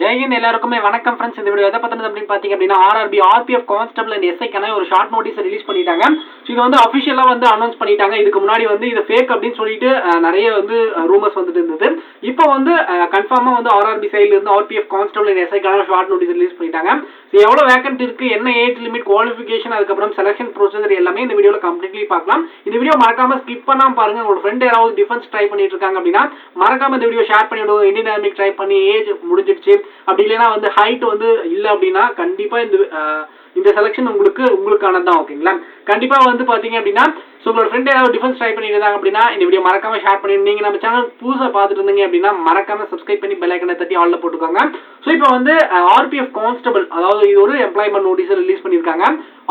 ஜெயஹிந்த் எல்லாருக்குமே வணக்கம் ஃப்ரெண்ட்ஸ். இந்த வீடியோ எதை பத்தினது அப்படின்னு பாத்தீங்க அப்படின்னா ஆர்ஆர்பி ஆர்பிஎஃப் கான்ஸ்டபிள் அண்ட் எஸ்ஐக்கான ஒரு ஷார்ட் நோட்டீஸ் ரிலீஸ் பண்ணிட்டாங்க. இது வந்து அஃபிஷியலா வந்து அனௌன்ஸ் பண்ணிட்டாங்க. இதுக்கு முன்னாடி வந்து இது ஃபேக் அப்படின்னு சொல்லிட்டு நிறைய வந்து ரூமர்ஸ் வந்துட்டு இருந்தது. இப்போ வந்து கன்ஃபார்மா வந்து ஆர்ஆர்பி சைட்ல இருந்து ஆர்பிஎஃப் கான்ஸ்டபிள் அண்ட் எஸ்ஐக்கான ஷார்ட் நோட்டீஸ் ரிலீஸ் பண்ணிட்டாங்க. எவ்வளவு வேகன்ட் இருக்கு, என்ன ஏஜ் லிமிட், குவாலிஃபிகேஷன், அதுக்கப்புறம் செலக்ஷன் ப்ரொசீஜர் எல்லாமே இந்த வீடியோல கம்ப்ளீட்லி பார்க்கலாம். இந்த வீடியோ மறக்காம ஸ்கிப் பண்ணாம பாருங்க. உங்களோட ஃப்ரெண்ட் யாராவது டிஃபென்ஸ் ட்ரை பண்ணிட்டு இருக்காங்க அப்படின்னா மறக்காம இந்த வீடியோ ஷேர் பண்ணிவிடுவோம். இந்தியன் ஆர்மி ட்ரை பண்ணி ஏஜ் முடிஞ்சிடுச்சு அப்படி இல்லைன்னா வந்து ஹைட் வந்து இல்லை அப்படின்னா கண்டிப்பா இந்த செலக்ஷன் உங்களுக்கானதான். ஓகேங்களா? கண்டிப்பா வந்து பாத்தீங்க அப்படின்னா உங்களோட ஃப்ரெண்ட் ஏதாவது டிஃபென்ஸ் ட்ரை பண்ணிட்டு இருந்தாங்க அப்படின்னா இந்த வீடியோ மறக்காம ஷேர் பண்ணி, நீங்க நம்ம சேனல் புதுசா பார்த்துட்டு இருந்தீங்க அப்படின்னா மறக்காம சப்ஸ்கிரைப் பண்ணி பெல் ஐக்கனை தட்டி ஆல்ல போட்டுக்கோங்க. ஸோ இப்போ வந்து ஆர்பிஎஃப் கான்ஸ்டபிள், அதாவது இது ஒரு எம்ப்ளாய்மெண்ட் நோட்டீஸ் ரிலீஸ் பண்ணியிருக்காங்க.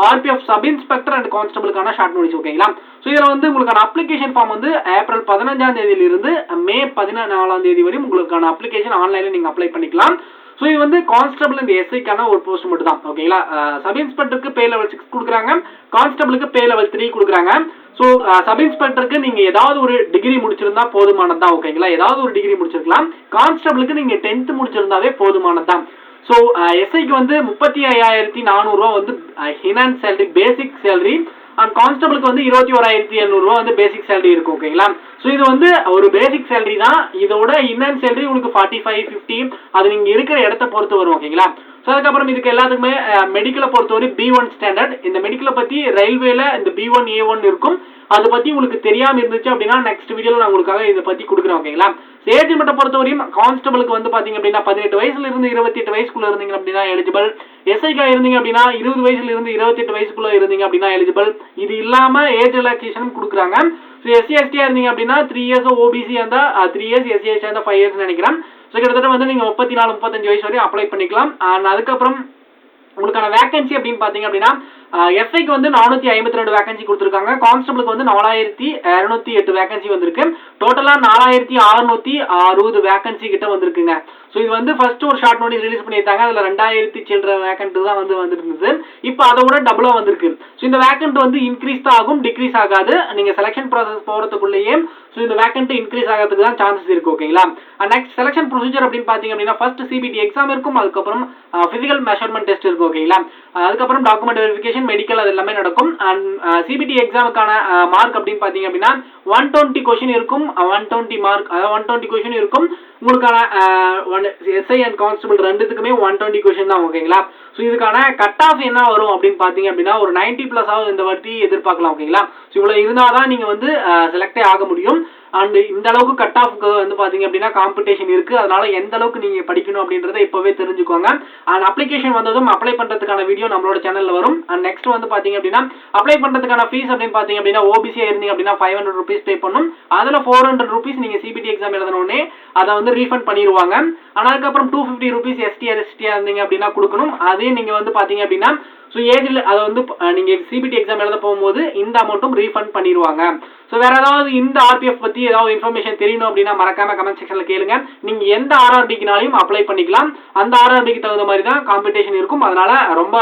ஆர்பிஎஃப் சப் இன்ஸ்பெக்டர் அண்ட் கான்ஸ்டபிளுக்கான ஷார்ட் நோட்டீஸ். ஓகேங்களா? ஸோ இதில் வந்து உங்களுக்கான அப்ளிகேஷன் ஃபார்ம் வந்து ஏப்ரல் 15ஆம் தேதியிலிருந்து மே 14ஆம் தேதி வரை உங்களுக்கான அப்ளிகேஷன் ஆன்லைனில் நீங்க அப்ளை பண்ணிக்கலாம். ஸோ இது வந்து கான்ஸ்டபிள் அண்ட் எஸ்ஐக்கான ஒரு போஸ்ட் மட்டும் தான். ஓகேங்களா? சப் இன்ஸ்பெக்டருக்கு பே லெவல் 6 கொடுக்குறாங்க, கான்ஸ்டபிளுக்கு பே லெவல் 3 கொடுக்குறாங்க. ஸோ சப் இன்ஸ்பெக்டருக்கு நீங்க ஏதாவது ஒரு டிகிரி முடிச்சிருந்தா போதுமானதுதான். ஓகேங்களா? ஏதாவது ஒரு டிகிரி முடிச்சிருக்கலாம். கான்ஸ்டபிளுக்கு நீங்க 10th முடிச்சிருந்தாவே போதுமானதுதான். ஸோ எஸ்ஐக்கு வந்து 35,400 ரூபா வந்து ஹினான்ஸ் சேலரி, பேசிக் சேலரி. அண்ட் கான்ஸ்டபிளுக்கு வந்து 21,700 ரூபா வந்து பேசிக் சேலரி இருக்கும். ஓகேங்களா? ஸோ இது வந்து ஒரு பேசிக் சேலரி தான். இதோட இன்னன் சேலரி உங்களுக்கு 45, 50 அது நீங்க இருக்கிற இடத்த பொறுத்து வரும். ஓகேங்களா? ஸோ அதுக்கப்புறம் இதுக்கு எல்லாத்துக்குமே மெடிக்கலை பொறுத்தவரை B1 ஸ்டாண்டர்ட். இந்த மெடிக்கலை பத்தி ரயில்வேல இந்த B1, A1 இருக்கும். அதை பத்தி உங்களுக்கு தெரியாம இருந்துச்சு அப்படின்னா நெக்ஸ்ட் வீடியோல நான் உங்களுக்காக இதை பத்தி கொடுக்குறேன். ஓகேங்களா? ஏஜ் லிமிட்டை பொறுத்தவரையும் கான்ஸ்டபிளுக்கு வந்து பாத்தீங்க அப்படின்னா 18 வயசுல இருந்து 28 வயசுக்குள்ள இருந்தீங்க அப்படின்னா எலிஜிபிள். எஸ்ஐக்கா இருந்தீங்க அப்படின்னா 20 வயசுல இருந்து 28 வயசுக்குள்ள இருந்தீங்க அப்படின்னா எலிஜிபிள். இது இல்லாம ஏஜ் ரிலாக்சேஷனும் கொடுக்குறாங்க. ஸோ எஸ்சி எஸ்டியா இருந்தீங்க அப்படின்னா 3 இயர்ஸ், ஓபிசி இருந்தா 3 இயர்ஸ், எஸ்சி எஸ்டியா இருந்தா 5 இயர்ஸ் நினைக்கிறேன். ஸோ கிட்டத்தட்ட வந்து நீங்க 34, 35 வயசு வரையும் அப்ளை பண்ணிக்கலாம். அதுக்கப்புறம் உங்களுக்கான வேகன்சி அப்படின்னு பாத்தீங்க அப்படின்னா எஸ்ஐக்கு வந்து 452 வேகன்சி கொடுத்துருக்காங்க. கான்ஸ்டபிளுக்கு வந்து 4,208 வேகன்சி வந்திருக்கு. டோட்டலா 4,660 வேகன்சி கிட்ட வந்திருக்குங்க. ஸோ இது வந்து ஃபர்ஸ்ட் ஒரு ஷார்ட் நோட்டீஸ் ரிலீஸ் பண்ணியிருக்காங்க. அதுல 2000 சில்லற வேகன்ட் தான் வந்து இருந்தது. இப்போ அதோட டபுளா வந்திருக்கு. ஸோ இந்த வேகன்ட் வந்து இன்க்ரீஸ் தான் ஆகும், டிக்ரீஸ் ஆகாது. நீங்க செலக்ஷன் ப்ராசஸ் போறதுக்குள்ளேயே ஸோ இந்த வேகன்ட் இன்க்ரீஸ் ஆகிறதுக்கு தான் சான்சஸ் இருக்கு. ஓகேங்களா? நெக்ஸ்ட் செலக்ஷன் ப்ரொசீஜர் அப்படின்னு பாத்தீங்க அப்படின்னா ஃபர்ஸ்ட் சிபிடி எக்ஸாம் இருக்கும். அதுக்கப்புறம் பிசிக்கல் மெஷர்மெண்ட் டெஸ்ட் இருக்கும். ஓகேங்களா? அதுக்கப்புறம் டாக்குமெண்ட் வெரிஃபிகேஷன், மெடிக்கல், அது எல்லாமே நடக்கும். அண்ட் சிபிடி எக்ஸாமுக்கான மார்க் அப்படின்னு பாத்தீங்க அப்படின்னா 120 கொஸ்டின் இருக்கும். 120 மார்க், அதாவது 120 கொஸ்டின் இருக்கும். உங்களுக்கான எஸ்ஐ அண்ட் கான்ஸ்டபிள் ரெண்டுத்துக்குமே 120 கொஸ்டின் தான். ஓகேங்களா? ஸோ இதுக்கான கட் ஆஃப் என்ன வரும் அப்படின்னு பாத்தீங்க அப்படின்னா ஒரு 90+ ஆகும் இந்த வாட்டி எதிர்பார்க்கலாம். ஓகேங்களா? ஸோ இவ்வளவு இருந்தாதான் நீங்க வந்து செலக்டே ஆக முடியும். அண்ட் இந்த அளவுக்கு கட் ஆஃப்க்கு வந்து பாத்தீங்க அப்படின்னா காம்படிஷன் இருக்கு. அதனால எந்த அளவுக்கு நீங்க படிக்கணும் அப்படின்றத இப்பவே தெரிஞ்சுக்கோங்க. அண்ட் அப்ளிகேஷன் வந்ததும் அப்ளை பண்றதுக்கான வீடியோ நம்மளோட சேனல்ல வரும். அண்ட் நெக்ஸ்ட் வந்து பாத்தீங்க அப்படின்னா அப்ளை பண்றதுக்கான ஃபீஸ் அப்படின்னு பாத்தீங்க அப்படின்னா ஓபிசியா இருந்தீங்க அப்படின்னா 500 rupees பே பண்ணும். அதுல 400 rupees நீங்க சிபிடி எக்ஸாம் எழுதணும்னே அதை வந்து ரீஃபண்ட் பண்ணிடுவாங்க. அதுக்கப்புறம் 250 rupees எஸ்டியா இருந்தீங்க அப்படின்னா கொடுக்கணும். அதே நீங்க வந்து பாத்தீங்க அப்படின்னா ஸோ ஏஜில் அதை வந்து நீங்க சிபிடி எக்ஸாம் எழுத போகும்போது இந்த அமௌண்ட்டும் ரீஃபண்ட் பண்ணிடுவாங்க. ஸோ வேற ஏதாவது இந்த ஆர்பிஎஃப் பத்தி ஏதாவது இன்ஃபர்மேஷன் தெரியணும் அப்படின்னா மறக்காம கமெண்ட் செக்ஷன்ல கேளுங்க. நீங்க எந்த ஆர்ஆர்பிக்குனாலையும் அப்ளை பண்ணிக்கலாம். அந்த ஆர்ஆர்பிக்கு தகுந்த மாதிரி தான் காம்படிஷன் இருக்கும். அதனால ரொம்ப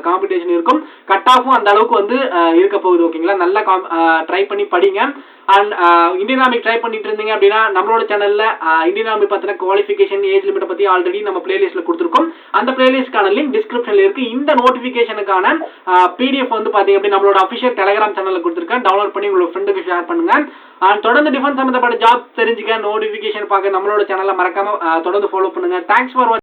காம்படிஷன் இருக்கும். கட் ஆஃபும் அந்த அளவுக்கு வந்து இருக்க போகுது. ஓகேங்களா? நல்லா ட்ரை பண்ணி படிங்க. அண்ட் இந்தியன் ஆர்மி ட்ரை பண்ணிட்டு இருந்தீங்க அப்படின்னா நம்மளோட சேனல்ல இந்தியன் ஆர்மி பத்தின குவாலிஃபிகேஷன், ஏஜ் லிமிட் பத்தி ஆல்ரெடி நம்ம பிளேலிஸ்ட்ல கொடுத்துருக்கோம். அந்த பிளேலிஸ்ட்கான லிங்க் டிஸ்கிரிப்ஷன்ல இருக்கு. இந்த நோட்டிபிகேஷனுக்கான பிடிஎஃப் வந்து பாத்தீங்க அப்படின்னா நம்மளோட அஃபிஷியல் டெலிகிராம் சேனல்ல கொடுத்துருக்கேன். டவுன்லோட் பண்ணி உங்களோட ஃப்ரெண்டுக்கு ஷேர் பண்ணுங்க. தொடர்ந்து டிஃபென்ஸ் சம்பந்தப்பட்ட ஜாப் தெரிஞ்சுக்க, நோட்டிபிகேஷன் பார்க்க நம்மளோட சேனல்ல மறக்காம தொடர்ந்து ஃபாலோ பண்ணுங்க. தேங்க்ஸ் ஃபார் வாட்சிங்.